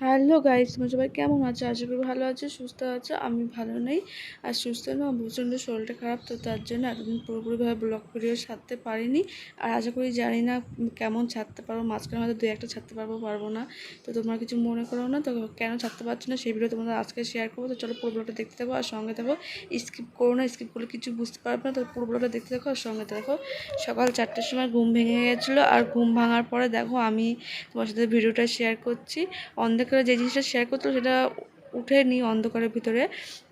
Hello guys, তোমরা সবাই কেমন আছো? আশা করি ভালো আছো, সুস্থ আছো। আমি ভালো নেই আর সুস্থ না, প্রচণ্ড শরীরটা খারাপ, তো তার জন্য এতদিন পুরোপুরিভাবে ব্লগ ভিডিও ছাড়তে পারিনি। আর আশা করি জানি না কেমন ছাড়তে পারবো, মাঝখানে হয়তো দু একটা ছাড়তে পারবো না। তো তোমরা কিছু মনে করো না, তো কেন ছাড়তে পারছো না সেই ভিডিও তোমাদের আজকে শেয়ার করবো। তো চলো পুরো ব্লগটা দেখতে থাকো আর সঙ্গে থাকো, স্কিপ করো না, স্কিপ করলে কিছু বুঝতে পারবে না। তো পুরো ব্লগটা দেখতে থাকো আর সঙ্গে থাকো। সকাল 4টার সময় ঘুম ভেঙে গেছিলো, আর ঘুম ভাঙার পরে দেখো আমি তোমার সাথে ভিডিওটা শেয়ার করছি। অন্ধকারে যে জিনিসটা শেয়ার করতো সেটা উঠেনি অন্ধকারের ভিতরে।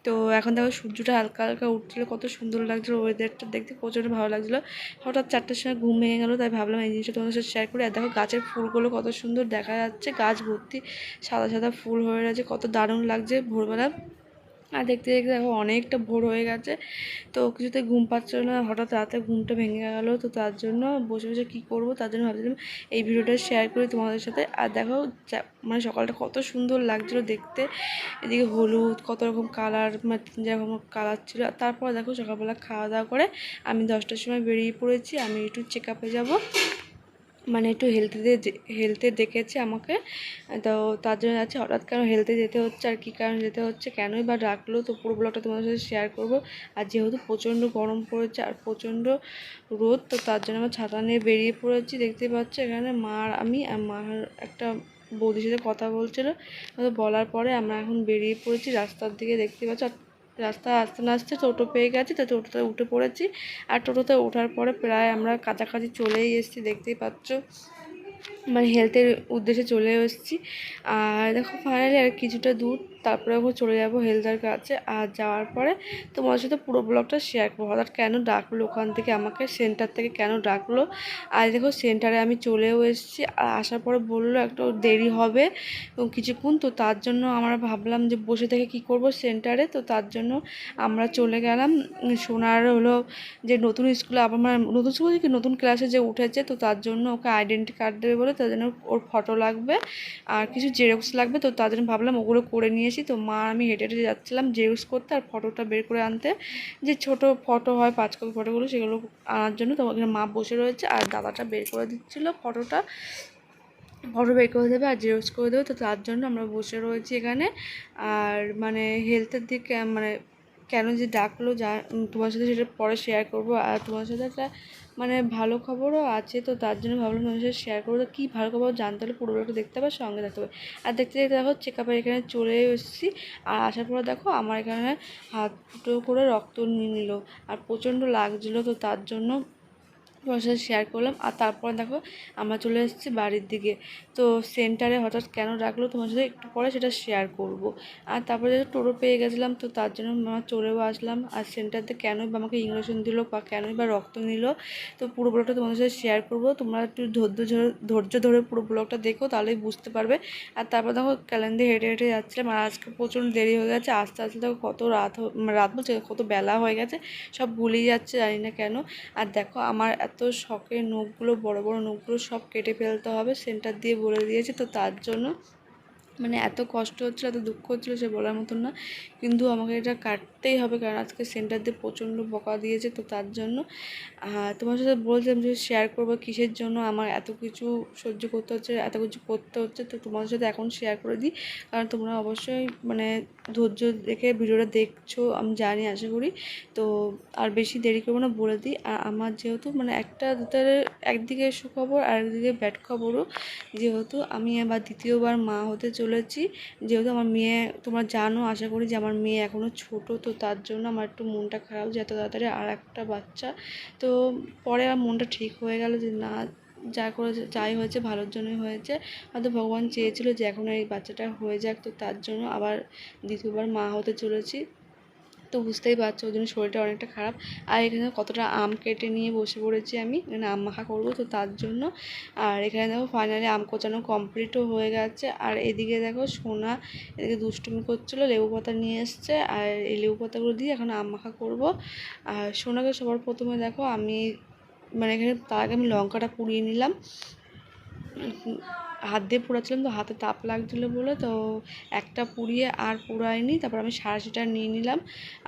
তো এখন দেখো সূর্যটা হালকা হালকা উঠছিলো, কত সুন্দর লাগছিলো, ওয়েদারটা দেখতে প্রচণ্ড ভালো লাগছিলো। হঠাৎ 4টার সময় ঘুম ভেঙে গেলো, তাই ভাবলাম এই জিনিসটা তোমাদের সাথে শেয়ার করি। আর দেখো গাছের ফুলগুলো কত সুন্দর দেখা যাচ্ছে, গাছ ভর্তি সাদা সাদা ফুল হয়ে রয়েছে, কত দারুণ লাগছে ভোরবেলা। আর দেখতে দেখতে দেখো অনেকটা ভোর হয়ে গেছে, তো কিছুতে ঘুম পাচ্ছিল না, হঠাৎ রাতে ঘুমটা ভেঙে গেলো। তো তার জন্য বসে বসে কী করবো, তার জন্য ভাবছিলাম এই ভিডিওটা শেয়ার করি তোমাদের সাথে। আর দেখো মানে সকালটা কত সুন্দর লাগছিলো দেখতে, এদিকে হলুদ কত রকম কালার, মানে যেরকম কালার ছিল। তারপর দেখো সকালবেলা খাওয়া দাওয়া করে আমি 10টার সময় বেরিয়ে পড়েছি। আমি একটু চেক আপে যাবো, মানে একটু হেলথে ডেকেছে আমাকে, তো তার জন্য যাচ্ছে। হঠাৎ কেন হেলথে যেতে হচ্ছে আর কী কারণে যেতে হচ্ছে, কেনই বা ডাকলো, তো পুরো ব্লগটা তোমাদের সাথে শেয়ার করবো। আর যেহেতু প্রচণ্ড গরম পড়েছে আর প্রচণ্ড রোদ, তো তার জন্য আমার ছাতা নিয়ে বেরিয়ে পড়েছি। দেখতে পাচ্ছ এখানে মা আর আমি, আর মার একটা বৌদির সাথে কথা বলছিলো, বলার পরে আমরা এখন বেরিয়ে পড়েছি রাস্তার দিকে। দেখতে পাচ্ছ রাস্তায় আসতে না আসতে টোটো পেয়ে গেছি, তো টোটোতে উঠে পড়েছি। আর টোটোতে ওঠার পরে প্রায় আমরা কাছাকাছি চলেই এসেছি, দেখতেই পাচ্ছ, মানে হেলথের উদ্দেশ্যে চলে এসেছি। আর দেখো ফাইনালি আর কিছুটা দূর, তারপরে এখন চলে যাবো হেলথের কাছে। আর যাওয়ার পরে তোমার সাথে পুরো ব্লগটা শেয়ার করবো হঠাৎ কেন ডাকলো ওখান থেকে আমাকে, সেন্টার থেকে কেন ডাকলো। আর দেখো সেন্টারে আমি চলেও এসেছি। আর আসার পরে বললো একটু দেরি হবে কিছুক্ষণ, তো তার জন্য আমরা ভাবলাম যে বসে থেকে কি করব সেন্টারে, তো তার জন্য আমরা চলে গেলাম। সোনার হলো যে নতুন স্কুলে আবার, মানে নতুন স্কুল কি নতুন ক্লাসে যে উঠেছে, তো তার জন্য ওকে আইডেন্টি কার্ড দেবে বলে, তার জন্য ওর ফটো লাগবে আর কিছু জেরক্স লাগবে, তো তার জন্য ভাবলাম ওগুলো করে নিয়েছি। তো মা আমি হেঁটে হেঁটে যাচ্ছিলাম জেরক্স করতে আর ফটোটা বের করে আনতে, যে ছোট ফটো হয় 5 কপি ফটোগুলো, সেগুলো আনার জন্য। তো ওখানে মা বসে রয়েছে আর দাদাটা বের করে দিচ্ছিলো ফটো বের করে দেবে আর জেরক্স করে দেবে, তো তার জন্য আমরা বসে রয়েছি এখানে। আর মানে হেলথের দিকে মানে কেন যে ডাকলো তোমার সাথে সেটা পরে শেয়ার করব। আর তোমার সাথে একটা মানে ভালো খবরও আছে, তো তার জন্য ভাবলাম তোমার সাথে শেয়ার করবো। তো কী ভালো খবর জানতে হলে পুরো একটু দেখতে হবে, সঙ্গে দেখতে হবে। আর দেখতে দেখতে দেখো চেক আপের এখানে চলে এসেছি। আর আসার পরে দেখো আমার এখানে হাত দুটো করে রক্ত নিয়ে নিল, আর প্রচণ্ড লাগছিলো, তো তার জন্য তোমার সাথে শেয়ার করলাম। আর তারপর দেখো আমরা চলে এসেছি বাড়ির দিকে। তো সেন্টারে হঠাৎ কেন রাখলো তোমার সাথে একটু পরে সেটা শেয়ার করব। আর তারপরে টোটো পেয়ে গেছিলাম, তো তার জন্য আমরা চলেও আসলাম। আর সেন্টারতে কেনই বা আমাকে ইঞ্জেকশন দিল বা কেনই বা রক্ত নিল, তো পুরো ব্লগটা তোমাদের সাথে শেয়ার করব। তোমরা একটু ধৈর্য ধরে পুরো ব্লগটা দেখো, তাহলেই বুঝতে পারবে। আর তারপর দেখো ক্যালেন্ডারে হেঁটে হেঁটে যাচ্ছিলাম, আর আজকে প্রচণ্ড দেরি হয়ে গেছে আস্তে আস্তে। দেখো কত রাত বলছে, কত বেলা হয়ে গেছে, সব ভুলেই যাচ্ছে জানি না কেন। আর দেখো আমার এত শখের নখগুলো, বড় বড় নখগুলো সব কেটে ফেলতে হবে, সেন্টার দিয়ে বলে দিয়েছে, তো তার জন্য মানে এত কষ্ট হচ্ছিলো, এত দুঃখ হচ্ছিলো সে বলার মতন না, কিন্তু আমাকে এটা কাটতেই হবে, কারণ আজকে সেন্টার দিয়ে প্রচণ্ড বকা দিয়েছে, তো তার জন্য। তোমার সাথে বলছিলাম যে শেয়ার করবো কিসের জন্য আমার এত কিছু সহ্য করতে হচ্ছে, এত কিছু করতে হচ্ছে, তো তোমাদের সাথে এখন শেয়ার করে দিই। কারণ তোমরা অবশ্যই মানে ধৈর্য দেখে ভিডিওটা দেখছো আমি জানি, আশা করি। তো আর বেশি দেরি করবো না, বলে দিই। আর আমার যেহেতু মানে একদিকে সুখবর আর একদিকে ব্যাড খবরও, যেহেতু আমি আবার দ্বিতীয়বার মা হতে চলেছি। যেহেতু আমার মেয়ে, তোমরা জানো আশা করি যে আমার মেয়ে এখনও ছোট, তো তার জন্য আমার একটু মনটা খারাপ যে এত তাড়াতাড়ি আর একটা বাচ্চা। তো পরে আমার মনটা ঠিক হয়ে গেল যে না, যাই হয়েছে ভালোর জন্যই হয়েছে, হয়তো ভগবান চেয়েছিল যে এখন এই বাচ্চাটা হয়ে যাক, তো তার জন্য আবার দ্বিতীয়বার মা হতে চলেছি। তো বুঝতেই পারছো ওই জন্য শরীরটা অনেকটা খারাপ। আর এখানে কতটা আম কেটে নিয়ে বসে পড়েছি, আমি এখানে আম মাখা করবো, তো তার জন্য। আর এখানে দেখো ফাইনালি আম কোচানো কমপ্লিটও হয়ে গেছে। আর এদিকে দেখো সোনা এদিকে দুষ্টুমি করছিলো, লেবু পাতা নিয়ে এসছে, আর এই লেবু পাতাগুলো দিয়ে এখন আম মাখা করবো। আর সোনাকে সবার প্রথমে দেখো আমি মানে এখানে তার আগে আমি লঙ্কাটা পুড়িয়ে নিলাম, হাত দিয়ে পোড়াচ্ছিলাম, তো হাতে তাপ লাগছিলো বলে তো একটা পুড়িয়ে আর পোড়াইনি। তারপর আমি সাঁড়াশিটা নিয়ে নিলাম,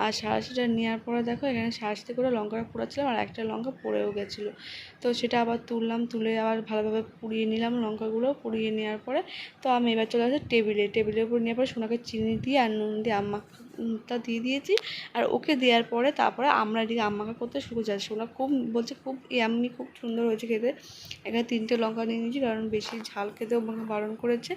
আর সাঁড়াশিটা নেওয়ার পরে দেখো এখানে সাঁড়াশিতে করে লঙ্কাটা পোড়াচ্ছিলাম, আর একটা লঙ্কা পড়েও গেছিলো। তো সেটা আবার তুললাম, তুলে আবার ভালোভাবে পুড়িয়ে নিলাম লঙ্কাগুলো। পুড়িয়ে নেওয়ার পরে তো আমি এবার চলে আসি টেবিলের উপর নেওয়ার পরে সোনাকে চিনি দিয়ে আর নুন দিয়ে আম্মাটা দিয়ে দিয়েছি। আর ওকে দেওয়ার পরে তারপরে আমরা এদিকে আম্মাকে করতে শুরু যাচ্ছি। সোনা খুব বলছে খুব ইয়াম্মি, খুব সুন্দর হয়েছে খেতে। এখানে 3টে লঙ্কা নিয়ে নিয়েছি, কারণ বেশি ঝাল খেতেও আমাকে বারণ করেছে।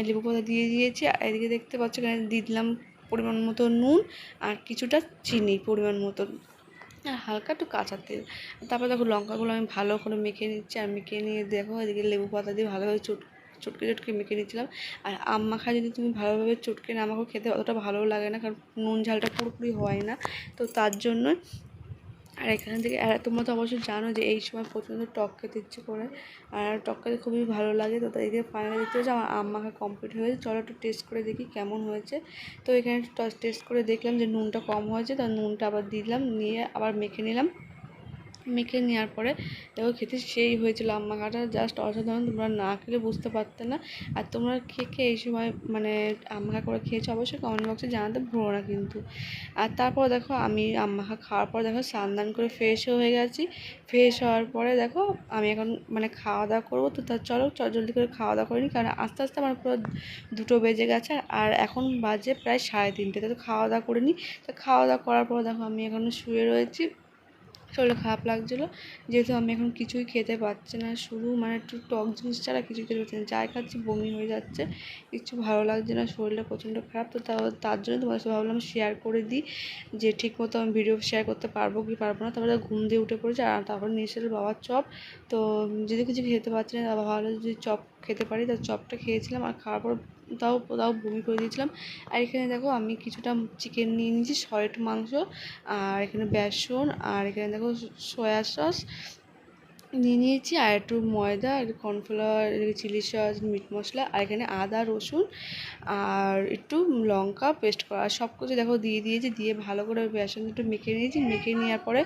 লেবু পাতা দিয়ে দিয়েছি। আর এদিকে দেখতে পাচ্ছ এখানে দিয়ে দিলাম পরিমাণ মতো নুন আর কিছুটা চিনি পরিমাণ মতো, আর হালকা একটু কাঁচা তেল। তারপর দেখো লঙ্কাগুলো আমি ভালো করে মেখে নিচ্ছি, আর মেখে নিয়ে দেখো এদিকে লেবু পাতা দিয়ে ভালোভাবে চটকে মেখে নিচ্ছিলাম। আর আম মাখা যদি তুমি ভালোভাবে চটকে না মাখো খেতে অতটা ভালো লাগে না, কারণ নুন ঝালটা পুরোপুরি হয় না, তো তার জন্য। আর এখান থেকে তোমরা তো অবশ্যই জানো যে এই সময় প্রচণ্ড টক খেতে ইচ্ছে করে, আর টক খেতে খুবই ভালো লাগে। তো তাই ফাইনালি দেখতে হচ্ছে আমার আম মাখা কমপ্লিট হয়েছে। চলো একটু টেস্ট করে দেখি কেমন হয়েছে। তো এখানে টেস্ট করে দেখলাম যে নুনটা কম হয়েছে, তো নুনটা আবার দিলাম, নিয়ে আবার মেখে নিলাম। মেখে নেওয়ার পরে দেখো খেতে সেই হয়েছিল আম মাখাটা, জাস্ট অসাধারণ। তোমরা না খেলে বুঝতে পারতে না। আর তোমরা কে এই সময় মানে আম মাখা করে খেয়েছো অবশ্যই কমেন্ট বক্সে জানাতে ভুলো না কিন্তু। আর তারপর দেখো আমি আম মাখা খাওয়ার পর দেখো স্নান করে ফ্রেশও হয়ে গেছি। ফ্রেশ হওয়ার পরে দেখো আমি এখন মানে খাওয়া দাওয়া করবো। তো তার চলো জলদি করে খাওয়া দাওয়া করিনি, কারণ আস্তে আস্তে আমার পুরো 2টো বেজে গেছে, আর এখন বাজে প্রায় 3:30। তো খাওয়া দাওয়া করে নিই। তো খাওয়া দাওয়া করার পর দেখো আমি এখনও শুয়ে রয়েছি। শরীরটা খারাপ লাগছিলো, যেহেতু আমি এখন কিছুই খেতে পারছি না, শুধু মানে একটু টক জিনিস ছাড়া কিছুই খেতে পারছি না। যাই খাচ্ছি বমি হয়ে যাচ্ছে, কিছু ভালো লাগছে না, শরীরটা প্রচণ্ড খারাপ। তো তার জন্য তোমার সাথে ভাবলাম শেয়ার করে দিই যে ঠিকমতো আমি ভিডিও শেয়ার করতে পারবো কি পারবো না। তারপরে ঘুম দিয়ে উঠে পড়েছে, আর তারপরে নিয়ে এসেছিল বাবার চপ। তো যদি কিছু খেতে পারছি না, বাবা ভালো যদি চপ খেতে পারি, তো চপটা খেয়েছিলাম। আর খাওয়ার পর তাও বমি করে দিয়েছিলাম। আর এখানে দেখো আমি কিছুটা চিকেন নিয়ে নিয়েছি, সলিড মাংস, আর এখানে বেসন, আর এখানে দেখো সয়া সস নিয়ে নিয়েছি, আর একটু ময়দা, একটু কর্নফ্লাওয়ার, চিলি সস, মিট মশলা, আর এখানে আদা রসুন আর একটু লঙ্কা পেস্ট করা, সব কিছু দেখো দিয়ে দিয়েছি। দিয়ে ভালো করে বেসন একটু মেখে নিয়েছি। মেখে নেওয়ার পরে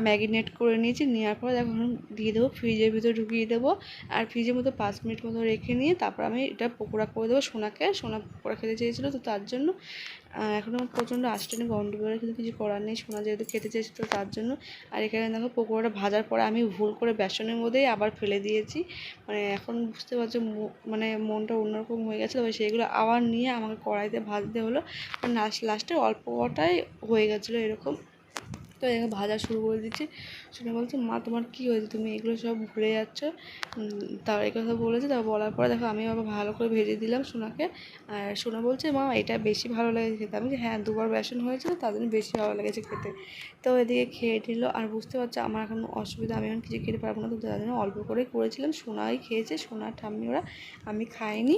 ম্যারিনেট করে নিয়েছি। নেওয়ার পরে দেখো দিয়ে দেবো ফ্রিজের ভিতরে ঢুকিয়ে দেবো, আর ফ্রিজের মতো 5 মিনিট মতো রেখে নিয়ে তারপর আমি এটা পকোড়া করে দেবো। সোনা পকোড়া খেতে চেয়েছিলো, তো তার জন্য এখনও প্রচণ্ড আসটেনি গন্ডগোলে, কিন্তু কিছু করার নেই, সোনা যেহেতু খেতে চেয়েছে তো তার জন্য। আর এখানে দেখো পকোড়াটা ভাজার পরে আমি ভুল করে বেসনের মধ্যেই আবার ফেলে দিয়েছি। মানে এখন বুঝতে পারছো মানে মনটা অন্যরকম হয়ে গেছে। তবে সেইগুলো আবার নিয়ে আমাকে কড়াইতে ভাজতে হলো, লাস্টে অল্প কটাই হয়ে গেছিলো এরকম। তো এখানে ভাজা শুরু করে দিচ্ছি। শুনে বলছে মা তোমার কী হয়েছে, তুমি এগুলো সব ভুলে যাচ্ছ। তাও এই কথা বলেছে। তা বলার পরে দেখো আমি আবার ভালো করে ভেজে দিলাম সোনাকে। আর সোনা বলছে মা এটা বেশি ভালো লেগেছে খেতে। আমি হ্যাঁ 2বার বেসন হয়েছে, তো তার জন্য বেশি ভালো লেগেছে খেতে। তো এদিকে খেয়ে নিল। আর বুঝতে পারছো আমার এখন অসুবিধা, আমি এখন কিছু খেতে পারবো না, তো তার জন্য অল্প করেই করেছিলাম। সোনাই খেয়েছে, সোনা ঠাম্মি ওরা, আমি খাইনি।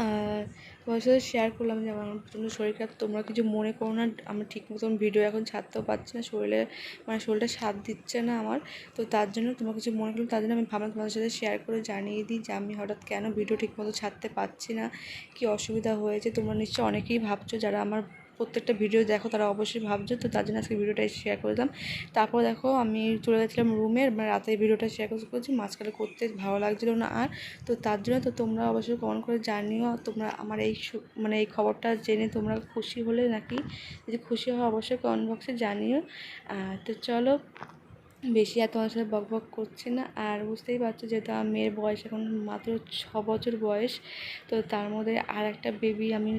আর তোমার সাথে শেয়ার করলাম যে আমার প্রচণ্ড শরীর খারাপ। তোমরা কিছু মনে করো না, আমি ঠিক মতন ভিডিও এখন ছাড়তেও পারছি না, শরীরটা সাথ দিচ্ছে না আমার। তো তার জন্য তোমরা কিছু মনে করো, তার জন্য আমি ভাবলাম তোমাদের সাথে শেয়ার করে জানিয়ে দিই যে আমি হঠাৎ কেন ভিডিও ঠিকমতো ছাড়তে পারছি না, কী অসুবিধা হয়েছে। তোমরা নিশ্চয়ই অনেকেই ভাবছো, যারা আমার প্রত্যেকটা ভিডিও দেখো তারা অবশ্যই ভাবছো। তো তার জন্য আজকে ভিডিওটা শেয়ার করে দিলাম। তারপর দেখো আমি চলে গেছিলাম রুমে, মানে রাতে ভিডিওটা শেয়ার করছি, মাঝখানে করতে ভালো লাগছিলো না আর। তো তার জন্য তো তোমরা অবশ্যই কমেন্ট করে জানিও তোমরা আমার এই মানে এই খবরটা জেনে তোমরা খুশি হলে নাকি। যদি খুশি হও অবশ্যই কমেন্ট বক্সে জানিও। তো চলো বেশি আর তোমার সাথে বক করছি না। আর বুঝতেই পারছো যেহেতু আমার মেয়ের বয়স এখন মাত্র 6 বছর বয়স, তো তার মধ্যে আর একটা বেবি আমি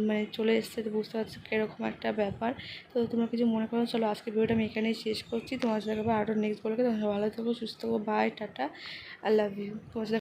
মানে চলে এসছে, তো বুঝতে পারছো কীরকম একটা ব্যাপার। তো তোমরা কিছু মনে করো, চলো আজকে ভিডিওটা আমি এখানেই শেষ করছি। তোমার সাথে আরও নেক্সট বলবে। তোমরা ভালো থাকো, সুস্থ থাকো, bye, tata, I love you. তোমার সাথে